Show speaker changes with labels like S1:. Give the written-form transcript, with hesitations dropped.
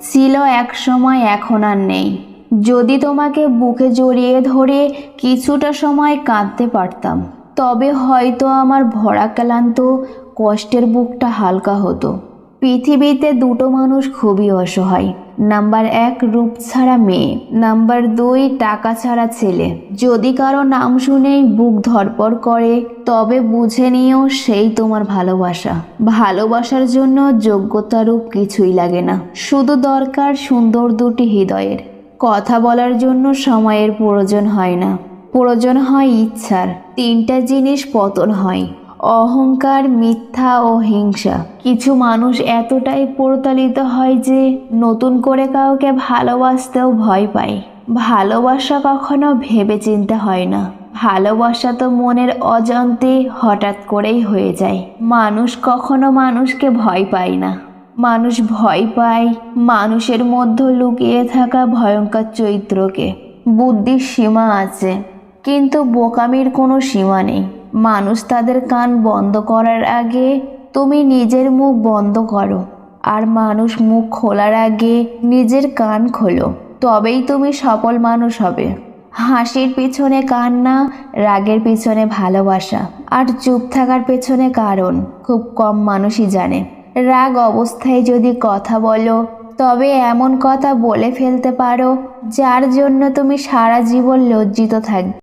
S1: ছিল এক সময়, এখন আর নেই। যদি তোমাকে বুকে জড়িয়ে ধরে কিছুটা সময় কাঁদতে পারতাম, তবে হয়তো আমার ভরা ক্লান্ত কষ্টের বুকটা হালকা হতো। পৃথিবীতে দুটো মানুষ খুবই অসহায়। নাম্বার 1 রূপ ছাড়া মেয়ে, নাম্বার 2 টাকা ছাড়া ছেলে। যদি কারো নাম শুনেই বুক ধড়পড় করে, তবে বুঝে নিও সেই তোমার ভালোবাসা। ভালোবাসার জন্য যোগ্যতা রূপ কিছুই লাগে না, শুধু দরকার সুন্দর দুটি হৃদয়ের। কথা বলার জন্য সময়ের প্রয়োজন হয় না, প্রয়োজন হয় ইচ্ছার। 3টা জিনিস পতন হয়: অহংকার, মিথ্যা ও হিংসা। কিছু মানুষ এতটাই প্রতারিত হয় যে নতুন করে কাউকে ভালোবাসতেও ভয় পায়। ভালোবাসা কখনো ভেবে চিন্তে হয় না, ভালোবাসা তো মনের অজান্তে হঠাৎ করেই হয়ে যায়। মানুষ কখনো মানুষকে ভয় পায় না, মানুষ ভয় পায় মানুষের মধ্যে লুকিয়ে থাকা ভয়ঙ্কর চরিত্রকে। বুদ্ধির সীমা আছে, কিন্তু বোকামির কোনো সীমা নেই। মানুষ তাদের কান বন্ধ করার আগে তুমি নিজের মুখ বন্ধ করো, আর মানুষ মুখ খোলার আগে নিজের কান খোলো, তবেই তুমি সফল মানুষ হবে। হাসির পিছনে কান্না, রাগের পিছনে ভালোবাসা, আর চুপ থাকার পেছনে কারণ খুব কম মানুষই জানে। রাগ অবস্থায় যদি কথা বলো, তবে এমন কথা বলে ফেলতে পারো যার জন্য তুমি সারা জীবন লজ্জিত থাকবে।